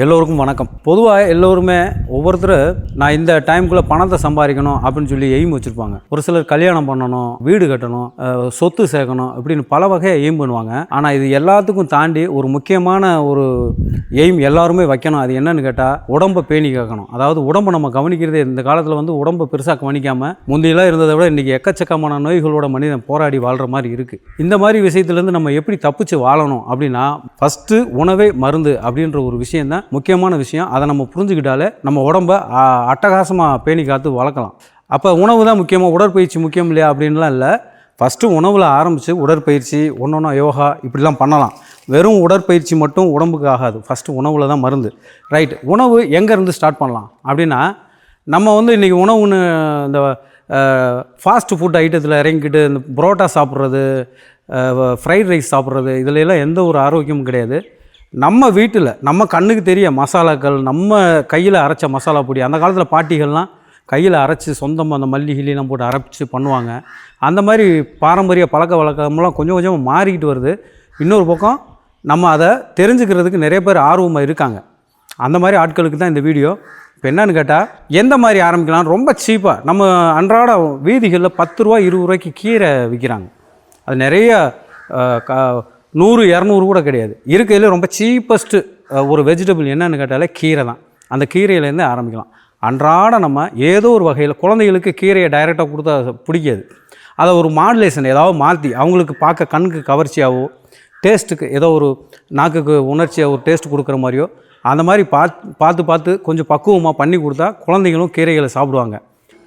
எல்லோருக்கும் வணக்கம். பொதுவாக எல்லோருமே ஒவ்வொருத்தர் நான் இந்த டைமுக்குள்ளே பணத்தை சம்பாதிக்கணும் அப்படின்னு சொல்லி எய்ம் வச்சுருப்பாங்க. ஒரு சிலர் கல்யாணம் பண்ணணும், வீடு கட்டணும், சொத்து சேர்க்கணும் இப்படின்னு பல வகையை எய்ம் பண்ணுவாங்க. ஆனால் இது எல்லாத்துக்கும் தாண்டி ஒரு முக்கியமான ஒரு எய்ம் எல்லாருமே வைக்கணும். அது என்னன்னு கேட்டால் உடம்பை பேணி கேட்கணும். அதாவது உடம்பை நம்ம கவனிக்கிறதே இந்த காலத்தில் உடம்பை பெருசாக கவனிக்காமல் முந்தையெல்லாம் இருந்ததை விட இன்றைக்கி எக்கச்சக்கமான நோய்களோட மனிதன் போராடி வாழ்கிற மாதிரி இருக்குது. இந்த மாதிரி விஷயத்துலேருந்து நம்ம எப்படி தப்பிச்சு வாழணும் அப்படின்னா ஃபஸ்ட்டு உணவே மருந்து அப்படின்ற ஒரு விஷயம் தான் முக்கியமான விஷயம். அதை நம்ம புரிஞ்சுக்கிட்டாலே நம்ம உடம்பை அட்டகாசமாக பேணி காத்து வளர்க்கலாம். அப்போ உணவு தான் முக்கியமாக, உடற்பயிற்சி முக்கியம் இல்லையா அப்படின்லாம் இல்லை. ஃபஸ்ட்டு உணவில் ஆரம்பித்து உடற்பயிற்சி ஒன்றொன்னா யோகா இப்படிலாம் பண்ணலாம். வெறும் உடற்பயிற்சி மட்டும் உடம்புக்கு ஆகாது. ஃபஸ்ட்டு உணவில் தான் மருந்து. ரைட், உணவு எங்கேருந்து ஸ்டார்ட் பண்ணலாம் அப்படின்னா நம்ம இன்றைக்கி உணவுன்னு இந்த ஃபாஸ்ட் ஃபுட் ஐட்டத்தில் இறங்கிக்கிட்டு இந்த புரோட்டா சாப்பிட்றது, ஃப்ரைட் ரைஸ் சாப்பிட்றது இதிலெல்லாம் எந்த ஒரு ஆரோக்கியமும் கிடையாது. நம்ம வீட்டில் நம்ம கண்ணுக்கு தெரிய மசாலாக்கள், நம்ம கையில் அரைச்ச மசாலா பொடி, அந்த காலத்தில் பாட்டிகள்லாம் கையில் அரைச்சி சொந்தமாக அந்த மல்லிகிலாம் போட்டு அரைச்சி பண்ணுவாங்க. அந்த மாதிரி பாரம்பரிய பழக்க வழக்கமெல்லாம் கொஞ்சம் கொஞ்சமாக மாறிக்கிட்டு வருது. இன்னொரு பக்கம் நம்ம அதை தெரிஞ்சுக்கிறதுக்கு நிறைய பேர் ஆர்வமாக இருக்காங்க. அந்த மாதிரி ஆட்களுக்கு தான் இந்த வீடியோ. இப்போ என்னன்னு கேட்டால் எந்த மாதிரி ஆரம்பிக்கலாம், ரொம்ப சீப்பாக நம்ம அன்றாட வீதிகளில் 10 ரூபா 20 ரூபாய்க்கு கீரை விற்கிறாங்க. அது நிறைய 100-200 கூட கிடையாது. இருக்கையில் ரொம்ப சீப்பஸ்ட்டு ஒரு வெஜிடபிள் என்னன்னு கேட்டாலே கீரை தான். அந்த கீரையிலேருந்து ஆரம்பிக்கலாம். அன்றாட நம்ம ஏதோ ஒரு வகையில் குழந்தைகளுக்கு கீரையை டைரெக்டாக கொடுத்தா பிடிக்காது. அதை ஒரு மாடுலேஷன் ஏதாவது மாற்றி அவங்களுக்கு பார்க்க கண்ணுக்கு கவர்ச்சியாகவோ, டேஸ்ட்டுக்கு ஏதோ ஒரு நாக்குக்கு உணர்ச்சியாக ஒரு டேஸ்ட் கொடுக்குற மாதிரியோ அந்த மாதிரி பார்த்து கொஞ்சம் பக்குவமாக பண்ணி கொடுத்தா குழந்தைகளும் கீரைகளை சாப்பிடுவாங்க.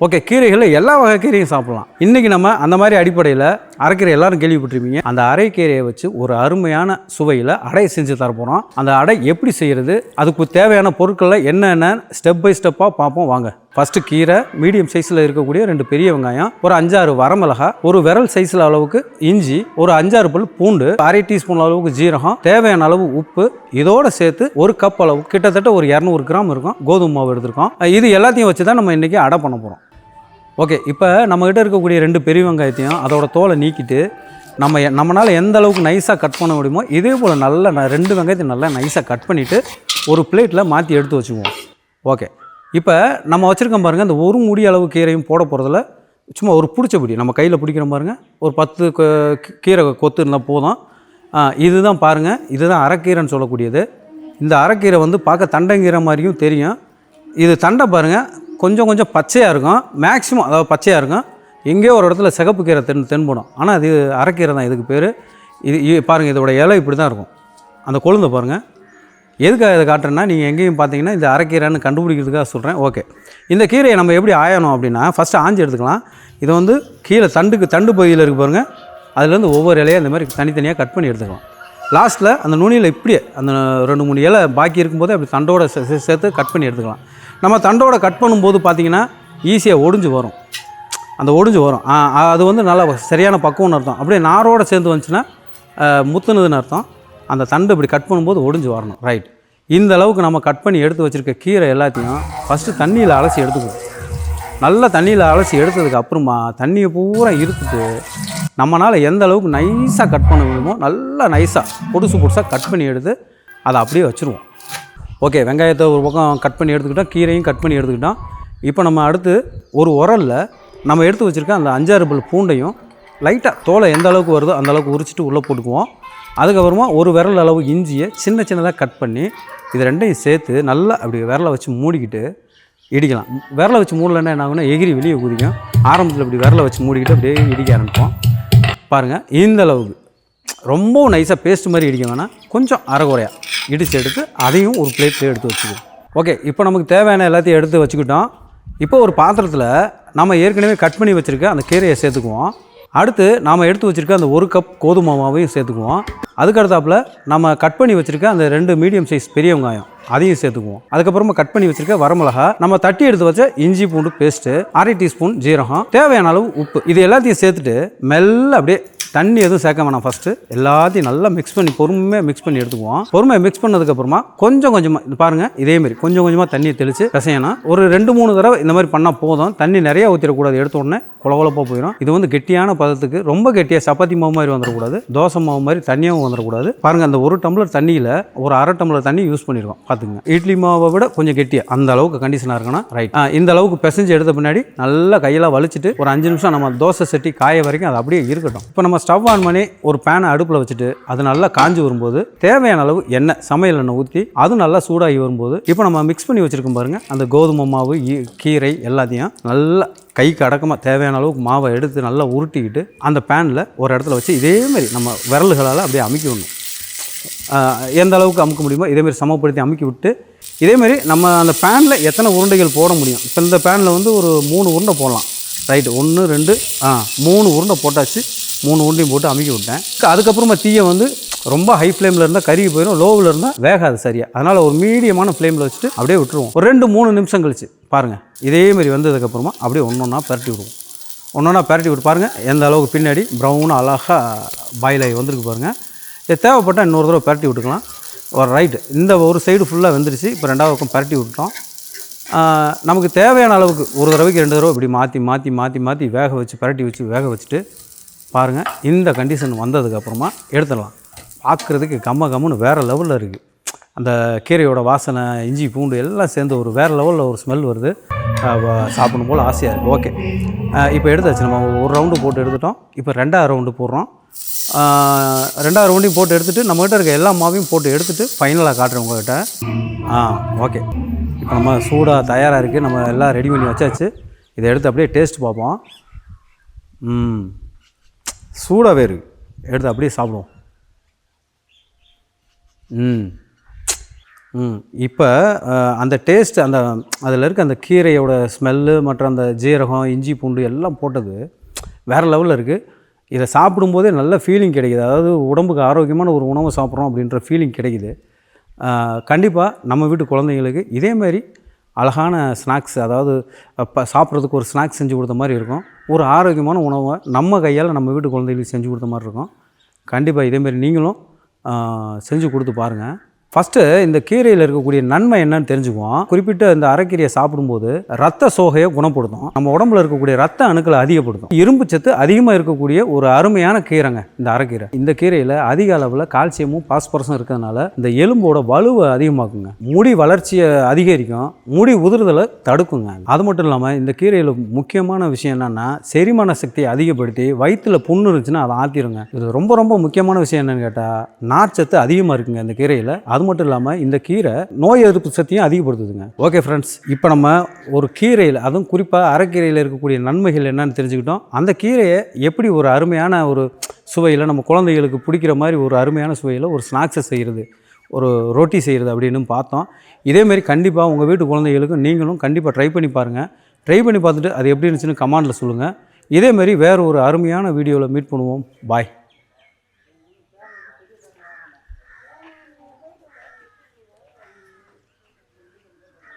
ஓகே, கீரைகளில் எல்லா வகை கீரையும் சாப்பிட்லாம். இன்றைக்கி நம்ம அந்த மாதிரி அடிப்படையில் அரைக்கீரை எல்லோரும் கேள்விப்பட்டிருப்பீங்க. அந்த அரைக்கீரையை வச்சு ஒரு அருமையான சுவையில் அடை செஞ்சு தரப்போகிறோம். அந்த அடை எப்படி செய்கிறது, அதுக்கு தேவையான பொருட்களை என்னென்ன ஸ்டெப் பை ஸ்டெப்பாக பார்ப்போம் வாங்க. ஃபஸ்ட்டு கீரை, மீடியம் சைஸில் இருக்கக்கூடிய 2 பெரிய வெங்காயம், ஒரு 5-6 வரமிளகா, ஒரு விரல் சைஸில் அளவுக்கு இஞ்சி, ஒரு 5-6 பல் பூண்டு, 1/2 டீஸ்பூன் அளவுக்கு ஜீரகம், தேவையான அளவு உப்பு, இதோடு சேர்த்து 1 கப் அளவு கிட்டத்தட்ட ஒரு 200 கிராம் இருக்கும் கோதுமை மாவு எடுத்துருக்கோம். இது எல்லாத்தையும் வச்சு தான் நம்ம இன்றைக்கி அடை பண்ண போகிறோம். ஓகே, இப்போ நம்மகிட்ட இருக்கக்கூடிய 2 பெரிய வெங்காயத்தையும் அதோட தோலை நீக்கிட்டு நம்மளால் எந்த அளவுக்கு நைஸாக கட் பண்ண முடியுமோ இதே போல் நல்லா 2 வெங்காயத்தையும் நல்லா நைஸாக கட் பண்ணிவிட்டு ஒரு பிளேட்டில் மாற்றி எடுத்து வச்சுக்குவோம். ஓகே, இப்போ நம்ம வச்சுருக்கோம் பாருங்கள், அந்த ஒரு முடி அளவு கீரையும் போட போகிறதில்ல. சும்மா ஒரு பிடிச்ச பிடி நம்ம கையில் பிடிக்கிற பாருங்கள், ஒரு 10 கீரை கொத்து இருந்தால் போதும். இதுதான் பாருங்கள், இதுதான் அரைக்கீரைன்னு சொல்லக்கூடியது. இந்த அரைக்கீரை பார்க்க தண்டங்கீரை மாதிரியும் தெரியும். இது தண்டை பாருங்கள் கொஞ்சம் பச்சையாக இருக்கும், மேக்ஸிமம் அதாவது பச்சையாக இருக்கும். எங்கேயோ ஒரு இடத்துல சிகப்பு கீரை தென்படும். ஆனால் அது அரைக்கீரை தான் இதுக்கு பேர். இது பாருங்கள், இதோட இலை இப்படி தான் இருக்கும். அந்த கொழுந்தை பாருங்கள். எதுக்காக இதை காட்டுறேன்னா நீங்கள் எங்கேயும் பார்த்தீங்கன்னா இந்த அரைக்கீரைன்னு கண்டுபிடிக்கிறதுக்காக சொல்கிறேன். ஓகே, இந்த கீரையை நம்ம எப்படி ஆயணும் அப்படின்னா ஃபஸ்ட்டு ஆஞ்சி எடுத்துக்கலாம். இதை கீழே தண்டு பகுதியில் இருக்குது பாருங்கள், அதுலேருந்து ஒவ்வொரு இலையை இந்த மாதிரி தனித்தனியாக கட் பண்ணி எடுத்துக்கலாம். லாஸ்ட்டில் அந்த நுனியில் இப்படியே அந்த 2-3 இலை பாக்கி இருக்கும்போது அப்படி தண்டோட சேர்த்து கட் பண்ணி எடுத்துக்கலாம். நம்ம தண்டோட கட் பண்ணும்போது பார்த்திங்கன்னா ஈஸியாக ஒடிஞ்சு வரும். அந்த ஒடிஞ்சு வரும் அது நல்லா சரியான பக்குவம்னு அர்த்தம். அப்படியே நாரோடு சேர்ந்து வந்துச்சுன்னா முத்துனதுன்னு அர்த்தம். அந்த தண்டு இப்படி கட் பண்ணும்போது ஒடிஞ்சு வரணும். ரைட், இந்த அளவுக்கு நம்ம கட் பண்ணி எடுத்து வச்சுருக்க கீரை எல்லாத்தையும் ஃபஸ்ட்டு தண்ணியில் அலசி எடுத்துக்கணும். நல்லா தண்ணியில் அலசி எடுத்ததுக்கு அப்புறமா தண்ணியை பூரா இருத்துட்டு நம்மளால் எந்த அளவுக்கு நைஸாக கட் பண்ண முடியுமோ நல்லா நைஸாக பொடுசாக கட் பண்ணி எடுத்து அதை அப்படியே வச்சுருவோம். ஓகே, வெங்காயத்தை ஒரு பக்கம் கட் பண்ணி எடுத்துக்கிட்டோம், கீரையும் கட் பண்ணி எடுத்துக்கிட்டோம். இப்போ நம்ம அடுத்து ஒரு உரலில் நம்ம எடுத்து வச்சுருக்க அந்த 5-6 பல் பூண்டையும் லைட்டாக தோலை எந்த அளவுக்கு வருதோ அந்த அளவுக்கு உரிச்சிட்டு உள்ளே போட்டுக்குவோம். அதுக்கப்புறமா ஒரு விரல் அளவு இஞ்சியை சின்னதாக கட் பண்ணி இது ரெண்டையும் சேர்த்து நல்லா அப்படி விரலை வச்சு மூடிக்கிட்டு இடிக்கலாம். விரலை வச்சு மூடலைன்னா என்ன ஆகுனா எகிரி வெளியே குதிக்கும். ஆரம்பத்தில் இப்படி விரலை வச்சு மூடிக்கிட்டு அப்படியே இடிக்க ஆரம்பிப்போம். பாருங்கள், இந்த அளவுக்கு ரொம்பவும் நைஸாக பேஸ்ட் மாதிரி இடிக்க வேணாம், கொஞ்சம் அரைகுறையாக இடித்து எடுத்து அதையும் ஒரு பிளேட்டில் எடுத்து வச்சுக்குவோம். ஓகே, இப்போ நமக்கு தேவையான எல்லாத்தையும் எடுத்து வச்சுக்கிட்டோம். இப்போ ஒரு பாத்திரத்தில் நம்ம ஏற்கனவே கட் பண்ணி வச்சுருக்க அந்த கீரையை சேர்த்துக்குவோம். அடுத்து நாம் எடுத்து வச்சுருக்க அந்த 1 கப் கோதுமை மாவையும் சேர்த்துக்குவோம். அதுக்கடுத்தாப்பில் நம்ம கட் பண்ணி வச்சுருக்க அந்த 2 மீடியம் சைஸ் பெரிய வெங்காயம் அதையும் சேர்த்துக்குவோம். அதுக்கப்புறமா கட் பண்ணி வச்சுருக்க வரமிளகா, நம்ம தட்டி எடுத்து வச்ச இஞ்சி பூண்டு பேஸ்ட்டு, 1/2 டீஸ்பூன் ஜீரகம், தேவையான அளவு உப்பு, இது எல்லாத்தையும் சேர்த்துட்டு மெல்ல அப்படியே தண்ணி எதுவும் சேர்க்க வேணாம். ஃபஸ்ட்டு எல்லாத்தையும் நல்லா மிக்ஸ் பண்ணி பொறுமையாக மிக்ஸ் பண்ணி எடுத்துக்குவோம். பொறுமையாக மிக்ஸ் பண்ணதுக்கப்புறமா கொஞ்சமாக பாருங்கள் இதேமாரி கொஞ்சமாக தண்ணியை தெளித்து பிசையணும். ஒரு 2-3 தடவை இந்த மாதிரி பண்ணால் போதும். தண்ணி நிறையா ஊற்றிடக்கூடாது, எடுத்த உடனே குளகுளப்பாக போயிடும். இது கெட்டியான பதத்துக்கு ரொம்ப கெட்டியாக சப்பாத்தி மாவு மாதிரி வந்துடக்கூடாது, தோசை மாவு மாதிரி தண்ணியாகவும் வந்துடக்கூடாது. பாருங்கள், அந்த 1 டம்ளர் தண்ணியில் ஒரு 1/2 டம்ளர் தண்ணி யூஸ் பண்ணியிருக்கோம். பார்த்துங்க. இட்லி மாவை விட கொஞ்சம் கெட்டியாக அந்த அளவுக்கு கண்டிஷனாக இருக்கணும். ரைட். இந்த அளவுக்கு பிசைஞ்சு எடுத்த பின்னாடி நல்லா கையெல்லாம் வலிச்சிட்டு ஒரு 5 நிமிஷம் நம்ம தோசை சட்டி காய வரைக்கும் அது அப்படியே இருக்கட்டும். இப்போ நம்ம ஸ்டவ் ஆன் பண்ணி ஒரு பேனை அடுப்பில் வச்சுட்டு அது நல்லா காஞ்சி வரும்போது தேவையான அளவு எண்ணெய், சமையல் எண்ணெய் ஊற்றி அது நல்லா சூடாகி வரும்போது இப்போ நம்ம மிக்ஸ் பண்ணி வச்சுருக்கோம் பாருங்கள், அந்த கோதுமை மாவு, கீரை எல்லாத்தையும் நல்லா கைக்கு அடக்கமாக தேவையான அளவுக்கு மாவை எடுத்து நல்லா உருட்டிக்கிட்டு அந்த பேனில் ஒரு இடத்துல வச்சு இதேமாரி நம்ம விரல்களால் அப்படியே அமுக்கி விடணும். எந்த அளவுக்கு அமுக்க முடியுமோ இதேமாரி சமப்படுத்தி அமுக்கி விட்டு இதேமாரி நம்ம அந்த பேனில் எத்தனை உருண்டைகள் போட முடியும். இப்போ இந்த பேனில் வந்து ஒரு 3 உருண்டை போடலாம். ரைட்டு, 1 2 3 உருண்டை போட்டாச்சு. 3 உருண்டையும் போட்டு அமுக்கி விட்டேன். அதுக்கப்புறமா தீயை வந்து ரொம்ப ஹை ஃப்ளேமில் இருந்தால் கருகி போயிடும், லோவில் இருந்தால் வேகாது சரியாக. அதனால் ஒரு மீடியமான ஃப்ளேமில் வச்சுட்டு அப்படியே விட்டுருவோம். ஒரு 2-3 நிமிஷம் கழிச்சு பாருங்கள், இதேமாரி வந்ததுக்கப்புறமா அப்படியே ஒன்றா பரட்டி விடுவோம். ஒன்றா பரட்டி விட்டு பாருங்கள் எந்த அளவுக்கு பின்னாடி ப்ரௌனாக அழகாக பாயில் ஆகி வந்திருக்கு பாருங்கள். இது தேவைப்பட்டால் இன்னொரு தடவை பரட்டி விட்டுக்கலாம். ஒரு ரைட்டு, இந்த ஒரு சைடு ஃபுல்லாக வெந்துருச்சு. இப்போ 2வது பக்கம் பரட்டி விட்டுட்டோம். நமக்கு தேவையான அளவுக்கு ஒரு தடவைக்கு 2 தடவை இப்படி மாற்றி வேக வச்சு பரட்டி வச்சு வேக வச்சுட்டு பாருங்கள் இந்த கண்டிஷன் வந்ததுக்கப்புறமா எடுத்துடலாம். பார்க்குறதுக்கு கம்முன்னு வேறு லெவலில் இருக்குது. அந்த கீரையோட வாசனை, இஞ்சி பூண்டு எல்லாம் சேர்ந்து ஒரு வேறு லெவலில் ஒரு ஸ்மெல் வருது. சாப்பிடும் போல் ஆசையாக இருக்குது. ஓகே, இப்போ எடுத்தாச்சு. நம்ம ஒரு ரவுண்டு போட்டு எடுத்துட்டோம். இப்போ 2வது ரவுண்டு போடுறோம். 2வது ரவுண்டையும் போட்டு எடுத்துகிட்டு நம்மகிட்ட இருக்க எல்லா மாவையும் போட்டு எடுத்துகிட்டு ஃபைனலாக காட்டுறேன் உங்கள்கிட்ட. ஓகே, இப்போ நம்ம சூடாக தயாராக இருக்குது. நம்ம எல்லாம் ரெடி பண்ணி வச்சாச்சு. இதை எடுத்து அப்படியே டேஸ்ட் பார்ப்போம். சூடாகவே இருக்குது. எடுத்து அப்படியே சாப்பிடுவோம். இப்போ அந்த டேஸ்ட், அந்த அதில் இருக்க அந்த கீரையோட ஸ்மெல்லு மற்றும் அந்த ஜீரகம், இஞ்சி பூண்டு எல்லாம் போட்டது வேறு லெவலில் இருக்குது. இதை சாப்பிடும்போதே நல்ல ஃபீலிங் கிடைக்குது. அதாவது உடம்புக்கு ஆரோக்கியமான ஒரு உணவை சாப்பிட்றோம் அப்படின்ற ஃபீலிங் கிடைக்குது. கண்டிப்பாக நம்ம வீட்டு குழந்தைங்களுக்கு இதேமாரி அழகான ஸ்நாக்ஸ், அதாவது சாப்பிட்றதுக்கு ஒரு ஸ்நாக்ஸ் செஞ்சு கொடுத்த மாதிரி இருக்கும். ஒரு ஆரோக்கியமான உணவை நம்ம கையால் நம்ம வீட்டு குழந்தைகளுக்கு செஞ்சு கொடுத்த மாதிரி இருக்கும். கண்டிப்பாக இதேமாரி நீங்களும் செஞ்சு கொடுத்து பாருங்கள். ஃபஸ்ட்டு இந்த கீரையில் இருக்கக்கூடிய நன்மை என்னன்னு தெரிஞ்சுக்குவோம். குறிப்பிட்ட இந்த அரைக்கீரையை சாப்பிடும்போது ரத்த சோகையை குணப்படுத்தும். நம்ம உடம்புல இருக்கக்கூடிய ரத்த அணுக்களை அதிகப்படுத்தும். இரும்பு சத்து அதிகமாக இருக்கக்கூடிய ஒரு அருமையான கீரைங்க இந்த அரைக்கீரை. இந்த கீரையில் அதிக அளவில் கால்சியமும் பாஸ்பரஸும் இருக்கிறதுனால இந்த எலும்போட வலுவை அதிகமாக்குங்க. முடி வளர்ச்சியை அதிகரிக்கும், முடி உதிர்தலை தடுக்குங்க. அது மட்டும் இல்லாமல் இந்த கீரையில் முக்கியமான விஷயம் என்னென்னா செரிமான சக்தியை அதிகப்படுத்தி வயிற்றில் புண்ணு இருந்துச்சுன்னா அதை ஆற்றிடுங்க. இது ரொம்ப ரொம்ப முக்கியமான விஷயம் என்னென்னு கேட்டால் நார்ச்சத்து அதிகமாக இருக்குங்க இந்த கீரையில். அது மட்டும் இல்லாமல் இந்த கீரை நோய் எதிர்ப்பு சக்தியும் அதிகப்படுத்துதுங்க. ஓகே ஃப்ரெண்ட்ஸ், இப்போ நம்ம ஒரு கீரையில், அதுவும் குறிப்பாக அரைக்கீரையில் இருக்கக்கூடிய நன்மைகள் என்னன்னு தெரிஞ்சுக்கிட்டோம். அந்த கீரையை எப்படி ஒரு அருமையான ஒரு சுவையில் நம்ம குழந்தைகளுக்கு பிடிக்கிற மாதிரி ஒரு அருமையான சுவையில் ஒரு ஸ்நாக்ஸை செய்கிறது, ஒரு ரொட்டி செய்கிறது அப்படின்னு பார்த்தோம். இதேமாரி கண்டிப்பாக உங்கள் வீட்டு குழந்தைகளுக்கு நீங்களும் கண்டிப்பாக ட்ரை பண்ணி பாருங்கள். ட்ரை பண்ணி பார்த்துட்டு அது எப்படி இருந்துச்சுன்னு கமெண்டில் சொல்லுங்கள். இதேமாரி வேறு ஒரு அருமையான வீடியோவில் மீட் பண்ணுவோம். பாய்.